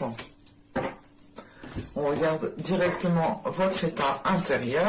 exemple. On regarde directement votre état intérieur.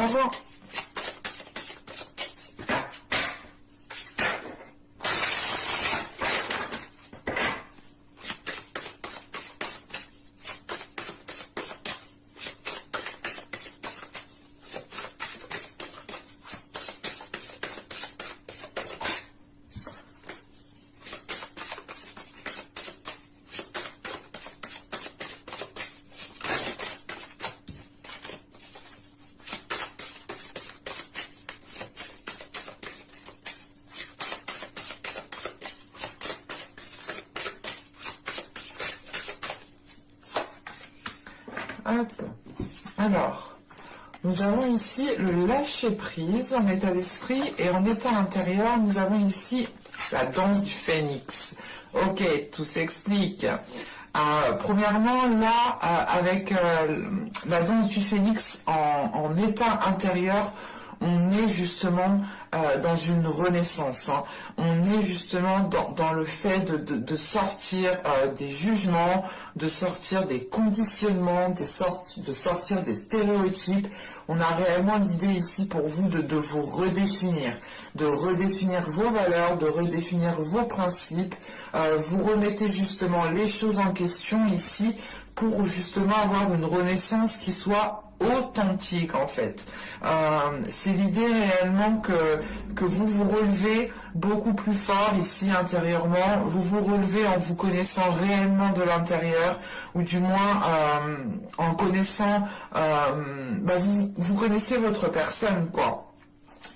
Hop. Alors, nous avons ici le lâcher prise en état d'esprit et en état intérieur, nous avons ici la danse du phénix. Ok, tout s'explique. Premièrement, là, avec la danse du phénix en état intérieur, on est justement dans une renaissance. Hein. On est justement dans le fait de sortir des jugements, de sortir des conditionnements, de sortir des stéréotypes. On a réellement l'idée ici pour vous de vous redéfinir vos valeurs, de redéfinir vos principes. Vous remettez justement les choses en question ici pour justement avoir une renaissance qui soit authentique en fait. C'est l'idée réellement que vous vous relevez beaucoup plus fort ici intérieurement, vous vous relevez en vous connaissant réellement de l'intérieur, ou du moins en connaissant, vous connaissez votre personne quoi.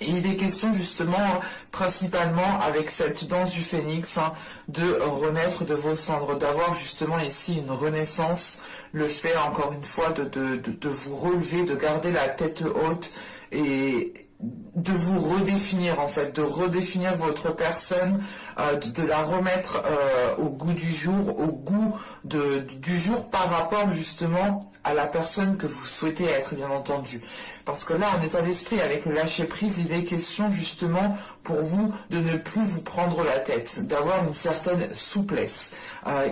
Et il est question justement, principalement avec cette danse du phénix, hein, de renaître de vos cendres, d'avoir justement ici une renaissance, le fait encore une fois de vous relever, de garder la tête haute et de vous redéfinir en fait, de redéfinir votre personne, de la remettre au goût du jour, au goût du jour par rapport justement à la personne que vous souhaitez être, bien entendu. Parce que là, en état d'esprit, avec le lâcher-prise, il est question justement pour vous de ne plus vous prendre la tête, d'avoir une certaine souplesse.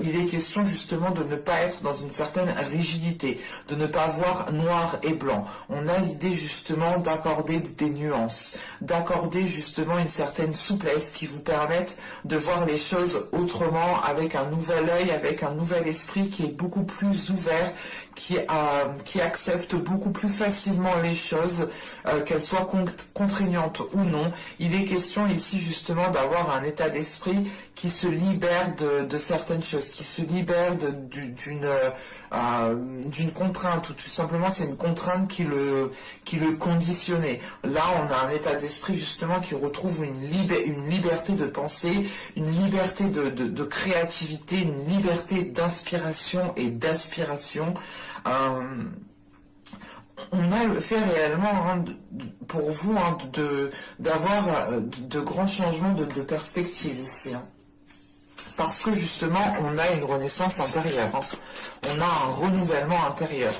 Il est question justement de ne pas être dans une certaine rigidité, de ne pas voir noir et blanc. On a l'idée justement d'accorder des nuances, d'accorder justement une certaine souplesse qui vous permette de voir les choses autrement, avec un nouvel œil, avec un nouvel esprit qui est beaucoup plus ouvert, qui accepte beaucoup plus facilement les choses, qu'elles soient contraignantes ou non. Il est question ici justement d'avoir un état d'esprit qui se libère de certaines choses, qui se libère d'une contrainte, ou tout simplement c'est une contrainte qui le conditionnait. Là on a un état d'esprit justement qui retrouve une liberté de penser, une liberté de créativité, une liberté d'inspiration et d'aspiration. On a le fait réellement hein, pour vous hein, d'avoir de grands changements de perspective ici. Hein. Parce que justement, on a une renaissance intérieure. Hein. On a un renouvellement intérieur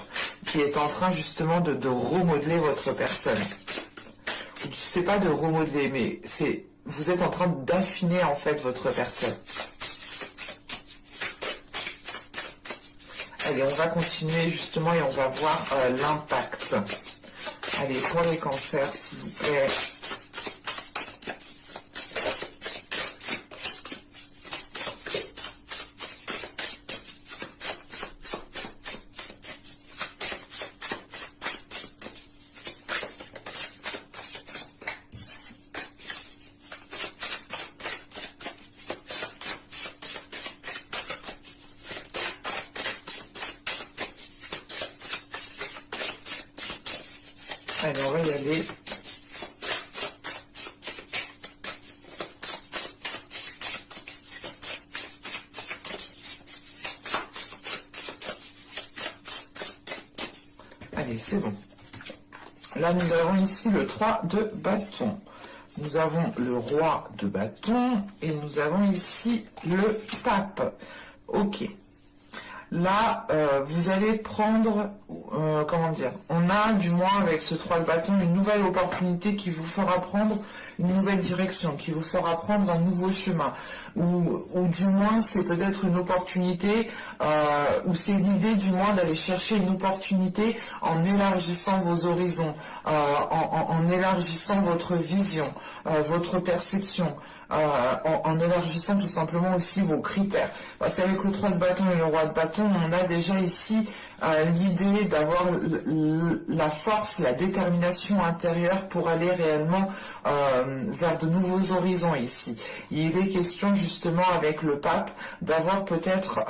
qui est en train justement de remodeler votre personne. Je ne sais pas de remodeler, mais vous êtes en train d'affiner en fait votre personne. Allez, on va continuer justement et on va voir l'impact. Allez, pour les cancers, s'il vous plaît. Allez, on va y aller. Allez, c'est bon. Là, nous avons ici le 3 de bâton. Nous avons le roi de bâton et nous avons ici le pape. Ok. là, vous allez prendre, comment dire, on a du moins avec ce 3 de bâton une nouvelle opportunité qui vous fera prendre une nouvelle direction, qui vous fera prendre un nouveau chemin, ou du moins c'est peut-être une opportunité, ou c'est l'idée du moins d'aller chercher une opportunité en élargissant vos horizons, en élargissant votre vision, votre perception, en élargissant tout simplement aussi vos critères. Parce qu'avec le 3 de bâton et le roi de bâton, on a déjà ici l'idée d'avoir la force, la détermination intérieure pour aller réellement vers de nouveaux horizons ici. Il est question justement avec le pape d'avoir peut-être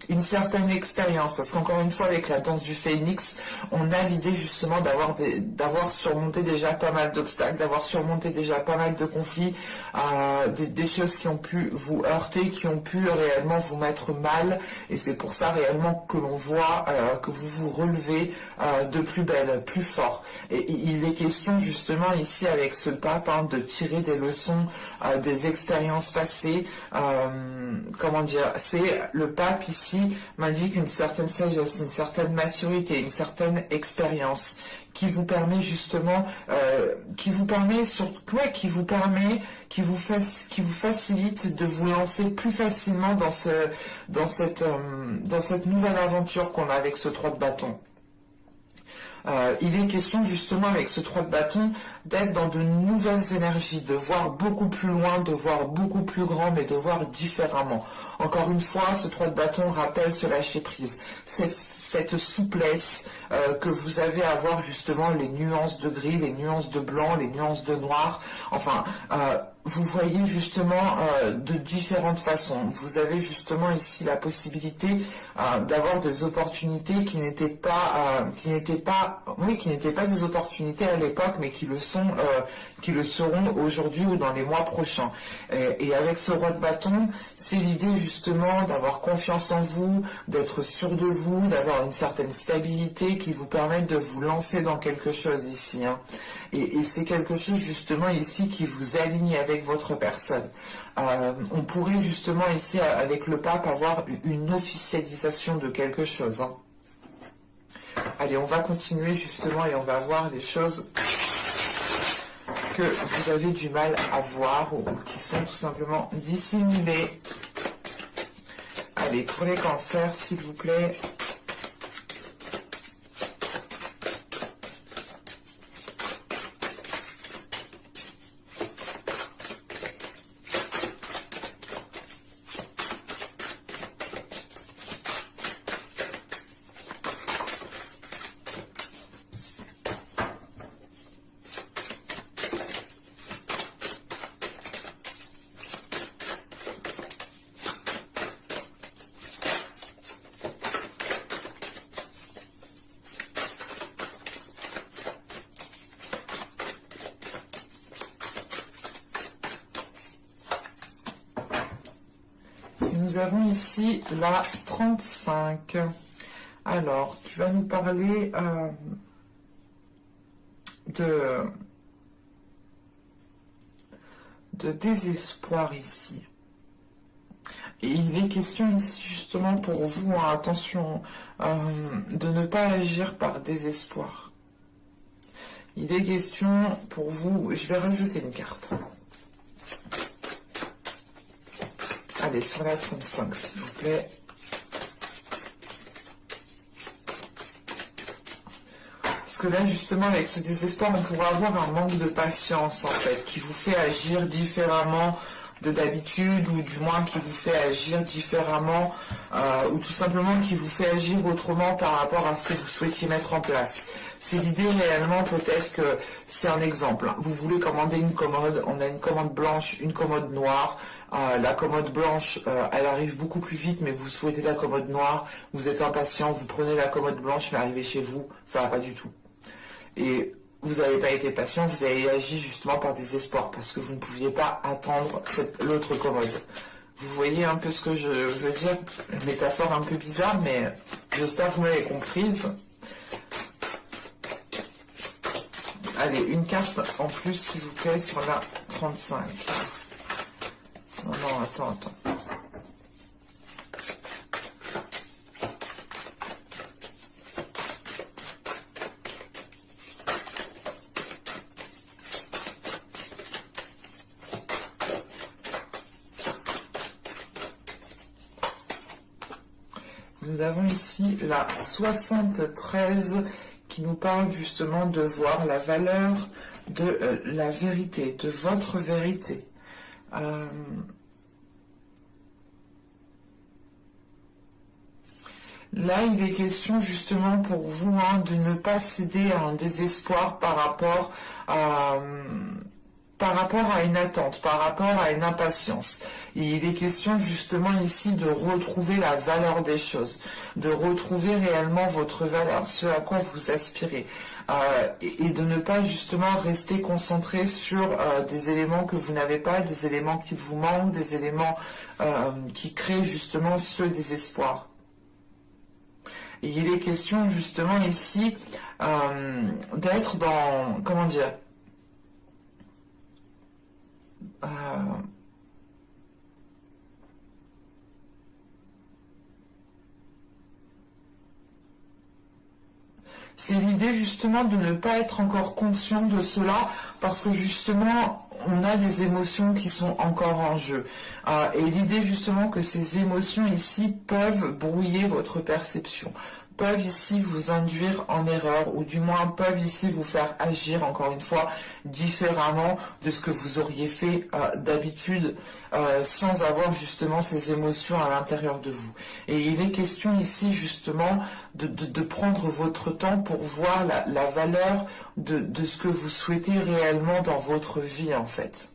une certaine expérience, parce qu'encore une fois avec la danse du phénix, on a l'idée justement d'avoir surmonté déjà pas mal d'obstacles, d'avoir surmonté déjà pas mal de conflits, des choses qui ont pu vous heurter, qui ont pu réellement vous mettre mal, et c'est pour ça réellement que l'on voit que vous vous relevez de plus belle, plus fort. Et il est question justement ici avec ce pape de tirer des leçons des expériences passées. Comment dire, c'est le pape ici m'indique une certaine sagesse, une certaine maturité, une certaine expérience qui vous permet justement, qui vous facilite de vous lancer plus facilement dans cette nouvelle aventure qu'on a avec ce 3 de bâton. Il est question justement avec ce 3 de bâton d'être dans de nouvelles énergies, de voir beaucoup plus loin, de voir beaucoup plus grand, mais de voir différemment. Encore une fois, ce 3 de bâton rappelle ce lâcher prise. C'est cette souplesse que vous avez à voir justement les nuances de gris, les nuances de blanc, les nuances de noir. Enfin, vous voyez justement de différentes façons. Vous avez justement ici la possibilité d'avoir des opportunités qui n'étaient pas des opportunités à l'époque, mais qui le seront aujourd'hui ou dans les mois prochains. Et avec ce roi de bâton, c'est l'idée justement d'avoir confiance en vous, d'être sûr de vous, d'avoir une certaine stabilité qui vous permette de vous lancer dans quelque chose ici. Et c'est quelque chose justement ici qui vous aligne avec votre personne. On pourrait justement ici avec le pape avoir une officialisation de quelque chose. Allez, on va continuer justement et on va voir les choses que vous avez du mal à voir ou qui sont tout simplement dissimulées. Allez, pour les cancers, s'il vous plaît. Nous avons ici la 35. Alors, qui va nous parler de désespoir ici. Et il est question ici justement pour vous, attention, de ne pas agir par désespoir. Il est question pour vous, je vais rajouter une carte. Allez, sur la 35, s'il vous plaît. Parce que là, justement, avec ce désespoir, on pourra avoir un manque de patience, en fait, qui vous fait agir différemment de d'habitude, ou du moins qui vous fait agir différemment, ou tout simplement qui vous fait agir autrement par rapport à ce que vous souhaitiez mettre en place. C'est l'idée réellement, peut-être que c'est un exemple. Vous voulez commander une commode, on a une commande blanche, une commode noire. La commode blanche, elle arrive beaucoup plus vite, mais vous souhaitez la commode noire, vous êtes impatient, vous prenez la commode blanche, mais arrivée chez vous, ça va pas du tout. Et vous n'avez pas été patient, vous avez agi justement par désespoir, parce que vous ne pouviez pas attendre l'autre commode. Vous voyez un peu ce que je veux dire, une métaphore un peu bizarre, mais j'espère que vous m'avez comprise. Allez, une carte en plus, s'il vous plaît, sur la 35. Non, attends. nous avons ici la 73 qui nous parle justement de voir la valeur de la vérité, de votre vérité. Là, il est question justement pour vous de ne pas céder à un désespoir par rapport à une attente, par rapport à une impatience. Et il est question justement ici de retrouver la valeur des choses, de retrouver réellement votre valeur, ce à quoi vous aspirez, et de ne pas justement rester concentré sur des éléments que vous n'avez pas, des éléments qui vous manquent, des éléments qui créent justement ce désespoir. Et il est question justement ici d'être dans, comment dire, c'est l'idée justement de ne pas être encore conscient de cela parce que justement on a des émotions qui sont encore en jeu. Et l'idée justement que ces émotions ici peuvent brouiller votre perception, peuvent ici vous induire en erreur, ou du moins peuvent ici vous faire agir, encore une fois, différemment de ce que vous auriez fait d'habitude, sans avoir justement ces émotions à l'intérieur de vous. Et il est question ici justement de prendre votre temps pour voir la valeur de ce que vous souhaitez réellement dans votre vie, en fait.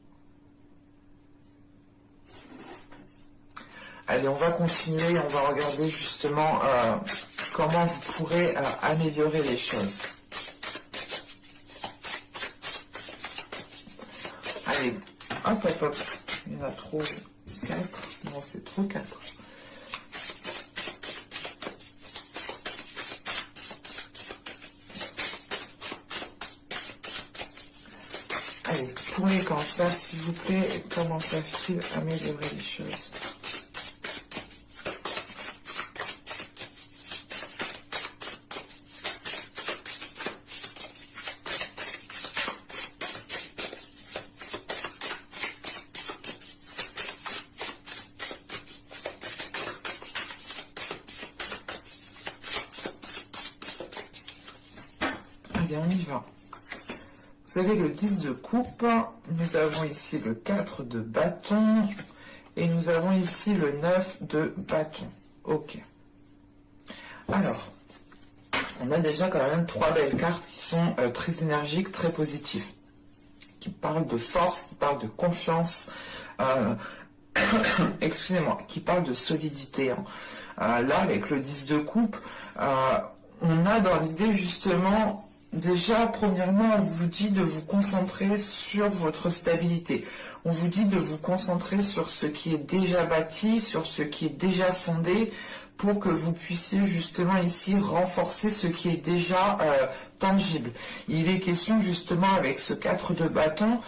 Allez, on va continuer, on va regarder justement comment vous pourrez améliorer les choses. Allez, hop, hop, hop. Il y en a trop 4. Non, c'est trop 4. Allez, pour les cancers, s'il vous plaît, comment peuvent-ils améliorer les choses? Allez, on y va. Vous avez le 10 de coupe, nous avons ici le 4 de bâton, et nous avons ici le 9 de bâton. Ok. Alors, on a déjà quand même 3 belles cartes qui sont très énergiques, très positives, qui parlent de force, qui parlent de confiance, excusez-moi, qui parlent de solidité. Là, avec le 10 de coupe, on a dans l'idée justement... Déjà, premièrement, on vous dit de vous concentrer sur votre stabilité. On vous dit de vous concentrer sur ce qui est déjà bâti, sur ce qui est déjà fondé, pour que vous puissiez justement ici renforcer ce qui est déjà tangible. Il est question justement avec ce 4 de bâton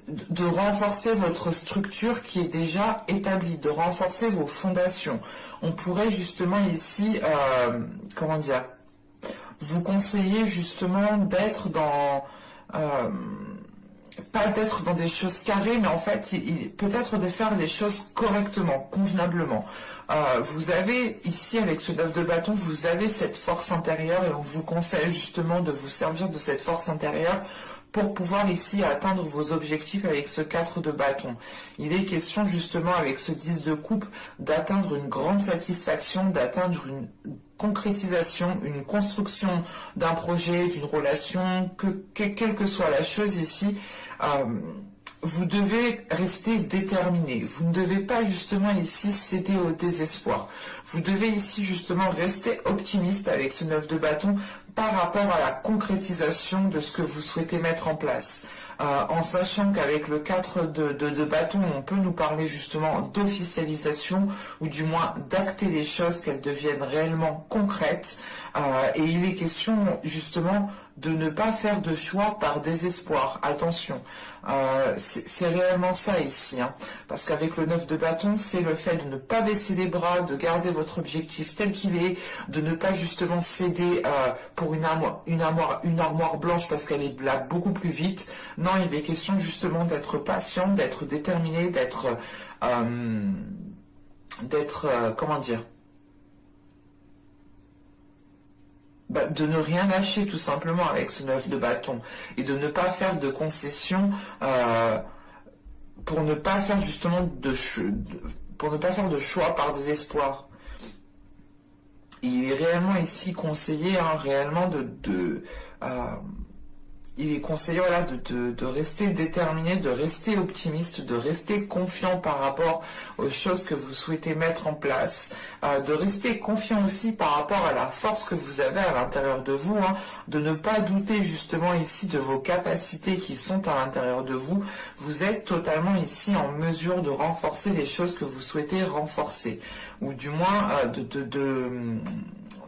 de renforcer votre structure qui est déjà établie, de renforcer vos fondations. On pourrait justement ici, comment dire, vous conseillez justement d'être dans, pas d'être dans des choses carrées, mais en fait, peut-être de faire les choses correctement, convenablement. Vous avez ici, avec ce 9 de bâton, vous avez cette force intérieure et on vous conseille justement de vous servir de cette force intérieure pour pouvoir ici atteindre vos objectifs avec ce 4 de bâton. Il est question justement avec ce 10 de coupe d'atteindre une grande satisfaction, d'atteindre une concrétisation, une construction d'un projet, d'une relation, quelle que soit la chose ici, vous devez rester déterminé. Vous ne devez pas justement ici céder au désespoir. Vous devez ici justement rester optimiste avec ce 9 de bâton par rapport à la concrétisation de ce que vous souhaitez mettre en place. En sachant qu'avec le 4 de bâton, on peut nous parler justement d'officialisation ou du moins d'acter les choses, qu'elles deviennent réellement concrètes. Et il est question justement de ne pas faire de choix par désespoir. Attention, c'est réellement ça ici, parce qu'avec le 9 de bâton, c'est le fait de ne pas baisser les bras, de garder votre objectif tel qu'il est, de ne pas justement céder pour une armoire blanche parce qu'elle est là beaucoup plus vite. Non, il est question justement d'être patient, d'être déterminé, d'être comment dire, de ne rien lâcher tout simplement avec ce 9 de bâton et de ne pas faire de concessions pour ne pas faire justement pour ne pas faire de choix par désespoir. Il est réellement ici conseillé, hein, réellement il est conseillé voilà, de rester déterminé, de rester optimiste, de rester confiant par rapport aux choses que vous souhaitez mettre en place, de rester confiant aussi par rapport à la force que vous avez à l'intérieur de vous, hein, de ne pas douter justement ici de vos capacités qui sont à l'intérieur de vous. Vous êtes totalement ici en mesure de renforcer les choses que vous souhaitez renforcer, ou du moins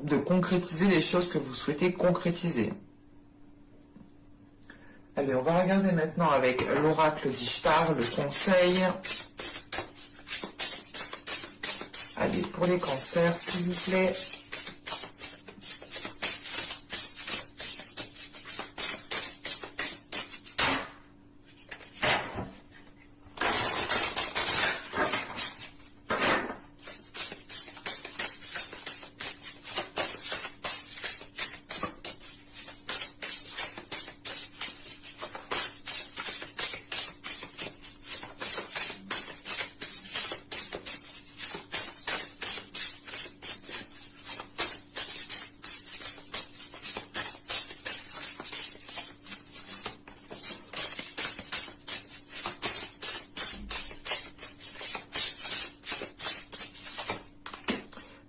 de concrétiser les choses que vous souhaitez concrétiser. Allez, on va regarder maintenant avec l'oracle d'Ishtar, le conseil. Allez, pour les cancers, s'il vous plaît.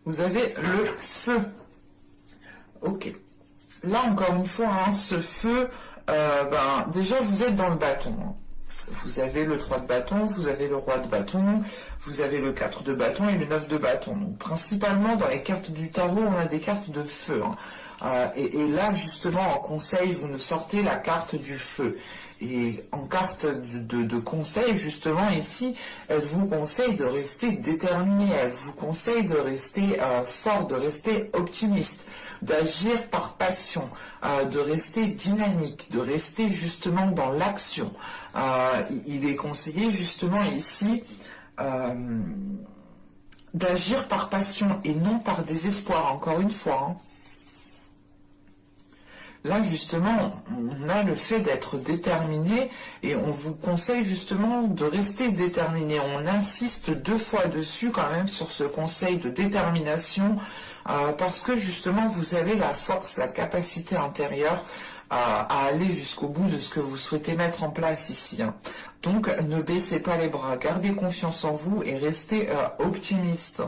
Vous avez le feu. Ok. Là, encore une fois, hein, ce feu, déjà, vous êtes dans le bâton. Hein. Vous avez le 3 de bâton, vous avez le roi de bâton, vous avez le 4 de bâton et le 9 de bâton. Donc, principalement, dans les cartes du tarot, on a des cartes de feu. Hein. Et là, justement, en conseil, vous nous sortez la carte du feu. Et en carte de conseil, justement, ici, elle vous conseille de rester déterminé, elle vous conseille de rester fort, de rester optimiste, d'agir par passion, de rester dynamique, de rester justement dans l'action. Il est conseillé, justement, ici, d'agir par passion et non par désespoir, encore une fois. Hein. Là, justement, on a le fait d'être déterminé et on vous conseille justement de rester déterminé. On insiste 2 fois dessus quand même sur ce conseil de détermination parce que justement, vous avez la force, la capacité intérieure à aller jusqu'au bout de ce que vous souhaitez mettre en place ici. Hein. Donc, ne baissez pas les bras, gardez confiance en vous et restez optimiste.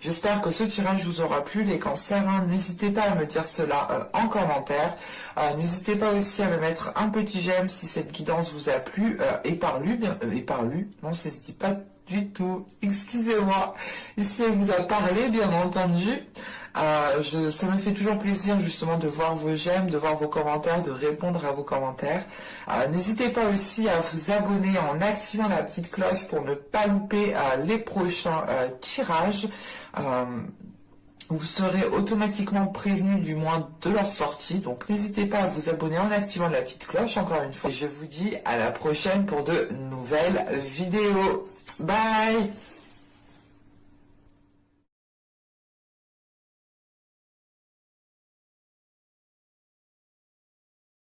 J'espère que ce tirage vous aura plu, les cancers. Hein. N'hésitez pas à me dire cela en commentaire. N'hésitez pas aussi à me mettre un petit j'aime si cette guidance vous a plu. Non, ça se dit pas du tout. Excusez-moi. Ici, elle vous a parlé, bien entendu. Ça me fait toujours plaisir justement de voir vos j'aime, de voir vos commentaires, de répondre à vos commentaires. N'hésitez pas aussi à vous abonner en activant la petite cloche pour ne pas louper les prochains tirages. Vous serez automatiquement prévenu du moins de leur sortie. Donc n'hésitez pas à vous abonner en activant la petite cloche encore une fois. Et je vous dis à la prochaine pour de nouvelles vidéos. Bye!